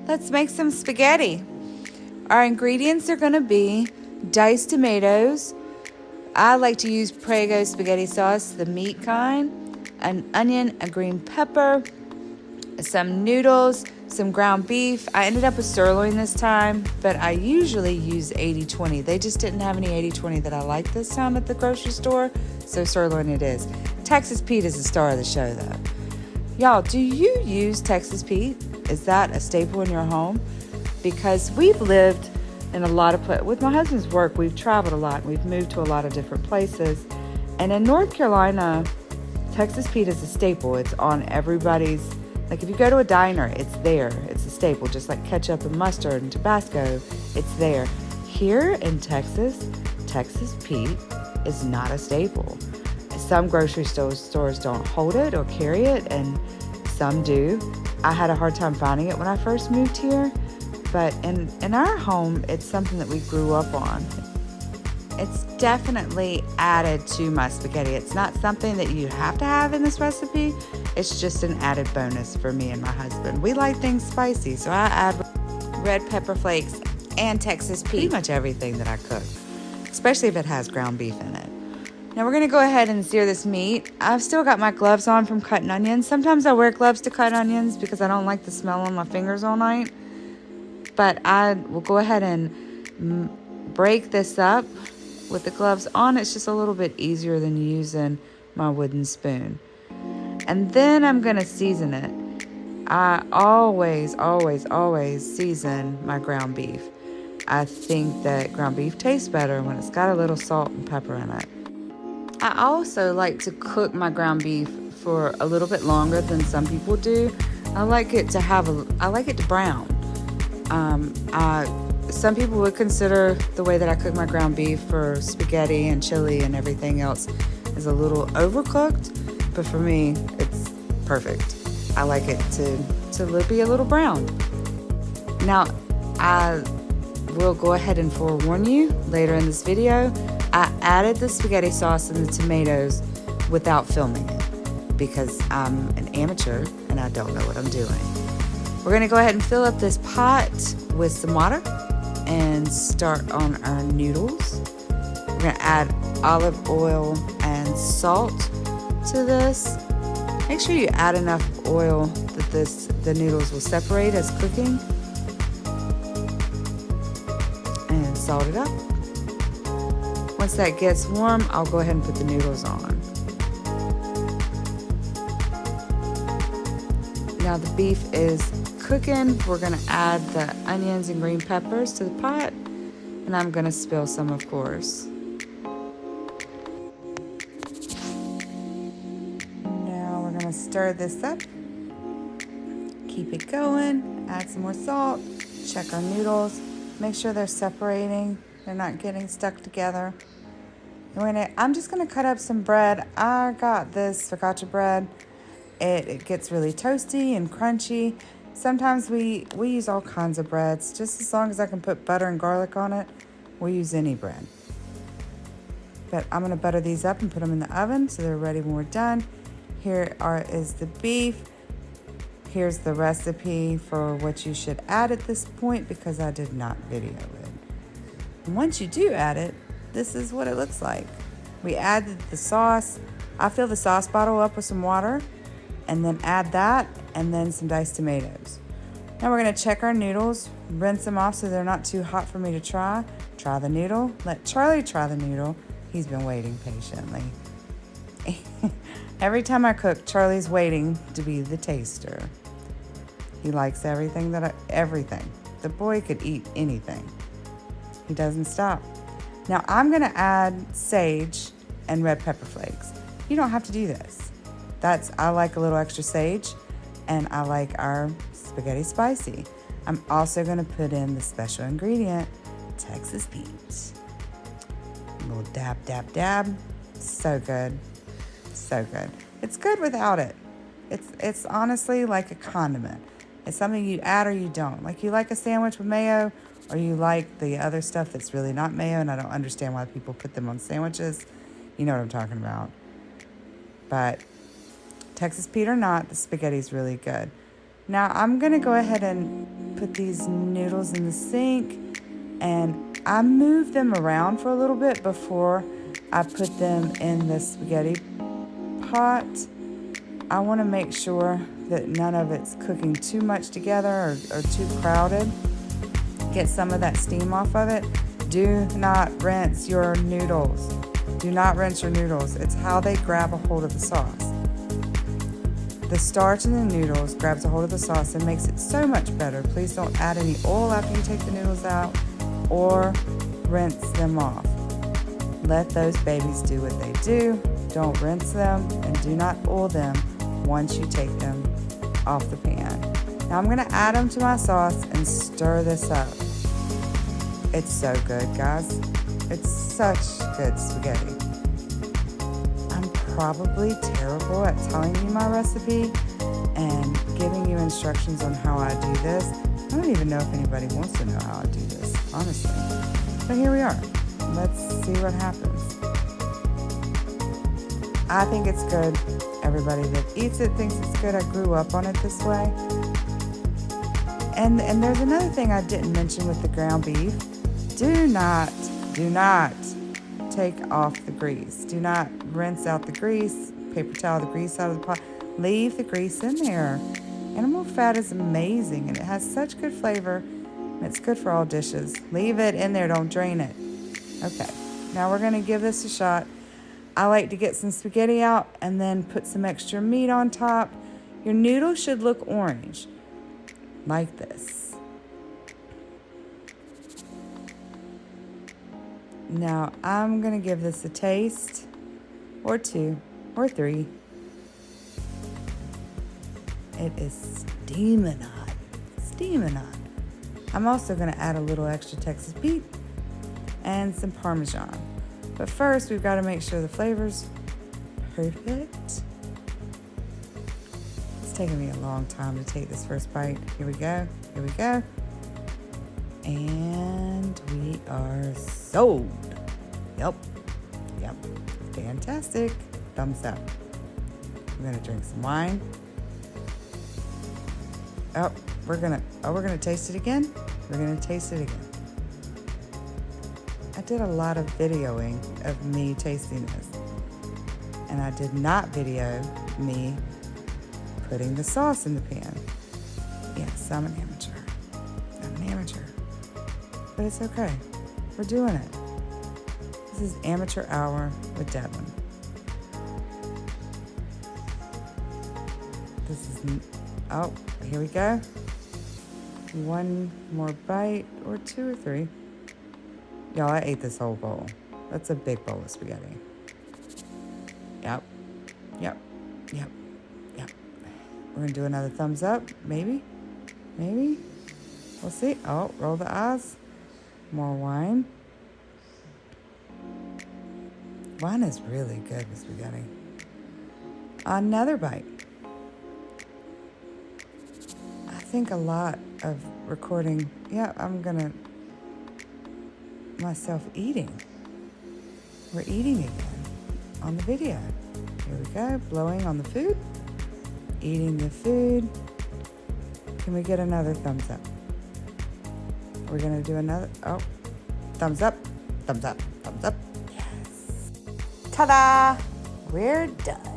Let's make some spaghetti. Our ingredients are going to be diced tomatoes. I like to use Prego spaghetti sauce, the meat kind, an onion, a green pepper, some noodles, some ground beef. I ended up with sirloin this time, but I usually use 80/20. They just didn't have any 80/20 that I like this time at the grocery store, so sirloin it is. Texas Pete is the star of the show, though. Y'all, do you use Texas Pete? Is that a staple in your home? Because we've lived in a lot of places. With my husband's work, we've traveled a lot, and we've moved to a lot of different places. And in North Carolina, Texas Pete is a staple. It's on everybody's, like if you go to a diner, it's there. It's a staple, just like ketchup and mustard and Tabasco, it's there. Here in Texas, Texas Pete is not a staple. Some grocery stores don't hold it or carry it, and some do. I had a hard time finding it when I first moved here, but in our home, it's something that we grew up on. It's definitely added to my spaghetti. It's not something that you have to have in this recipe. It's just an added bonus for me and my husband. We like things spicy, so I add red pepper flakes and Texas Pete. Pretty much everything that I cook, especially if it has ground beef in it. Now we're going to go ahead and sear this meat. I've still got my gloves on from cutting onions. Sometimes I wear gloves to cut onions because I don't like the smell on my fingers all night. But I will go ahead and break this up with the gloves on. It's just a little bit easier than using my wooden spoon. And then I'm going to season it. I always season my ground beef. I think that ground beef tastes better when it's got a little salt and pepper in it. I also like to cook my ground beef for a little bit longer than some people do. I like it to brown. Some people would consider the way that I cook my ground beef for spaghetti and chili and everything else is a little overcooked, but for me, it's perfect. I like it to be a little brown. Now, I will go ahead and forewarn you later in this video, I added the spaghetti sauce and the tomatoes without filming it because I'm an amateur and I don't know what I'm doing. We're going to go ahead and fill up this pot with some water and start on our noodles. We're going to add olive oil and salt to this. Make sure you add enough oil that the noodles will separate as cooking. And salt it up. Once that gets warm, I'll go ahead and put the noodles on. Now the beef is cooking. We're gonna add the onions and green peppers to the pot, and I'm gonna spill some, of course. Now we're gonna stir this up. Keep it going, add some more salt, check our noodles, make sure they're separating, they're not getting stuck together. I'm just gonna cut up some bread. I got this focaccia bread. It gets really toasty and crunchy. Sometimes we use all kinds of breads. Just as long as I can put butter and garlic on it, we'll use any bread. But I'm gonna butter these up and put them in the oven so they're ready when we're done. Is the beef. Here's the recipe for what you should add at this point because I did not video it. And once you do add it, this is what it looks like. We added the sauce. I fill the sauce bottle up with some water and then add that and then some diced tomatoes. Now we're gonna check our noodles, rinse them off so they're not too hot for me to try. Try the noodle. Let Charlie try the noodle. He's been waiting patiently. Every time I cook, Charlie's waiting to be the taster. He likes everything. The boy could eat anything. He doesn't stop. Now I'm gonna add sage and red pepper flakes. You don't have to do this. I like a little extra sage and I like our spaghetti spicy. I'm also gonna put in the special ingredient, Texas Pete. A little dab, dab, dab. So good, so good. It's good without it. It's honestly like a condiment. It's something you add or you don't. Like you like a sandwich with mayo, or you like the other stuff that's really not mayo, and I don't understand why people put them on sandwiches. You know what I'm talking about. But Texas Pete or not, the spaghetti's really good. Now I'm gonna go ahead and put these noodles in the sink, and I move them around for a little bit before I put them in the spaghetti pot. I want to make sure that none of it's cooking too much together or too crowded. Get some of that steam off of it. Do not rinse your noodles. Do not rinse your noodles. It's how they grab a hold of the sauce. The starch in the noodles grabs a hold of the sauce and makes it so much better. Please don't add any oil after you take the noodles out or rinse them off. Let those babies do what they do. Don't rinse them and do not oil them once you take them off the pan. Now I'm gonna add them to my sauce and stir this up. It's so good, guys. It's such good spaghetti. I'm probably terrible at telling you my recipe and giving you instructions on how I do this. I don't even know if anybody wants to know how I do this, honestly. But here we are. Let's see what happens. I think it's good. Everybody that eats it thinks it's good. I grew up on it this way. And there's another thing I didn't mention with the ground beef. Do not take off the grease. Do not rinse out the grease, paper towel the grease out of the pot. Leave the grease in there. Animal fat is amazing and it has such good flavor and it's good for all dishes. Leave it in there, don't drain it. Okay, now we're gonna give this a shot. I like to get some spaghetti out and then put some extra meat on top. Your noodles should look orange, like this. Now I'm gonna give this a taste, or two, or three. It is steaming hot, steaming hot. I'm also gonna add a little extra Texas beef and some Parmesan. But first, we've got to make sure the flavor's perfect. It's taking me a long time to take this first bite. Here we go. Here we go. And we are sold. Yep. Yep. Fantastic. Thumbs up. I'm going to drink some wine. Oh, we're going to taste it again. We're going to taste it again. I did a lot of videoing of me tasting this. And I did not video me putting the sauce in the pan. Yes, I'm an amateur. I'm an amateur. But it's okay. We're doing it. This is Amateur Hour with Devin. This is, oh, here we go. One more bite, or two or three. Y'all, I ate this whole bowl. That's a big bowl of spaghetti. Yep. Yep. Yep. Yep. We're going to do another thumbs up. Maybe. Maybe. We'll see. Oh, roll the eyes. More wine. Wine is really good with spaghetti. Another bite. I think a lot of recording. Yeah, I'm going to myself eating. We're eating again on the video. Here we go, blowing on the food, eating the food. Can we get another thumbs up? We're gonna do another, oh, thumbs up, thumbs up, thumbs up. Yes. Ta-da! We're done.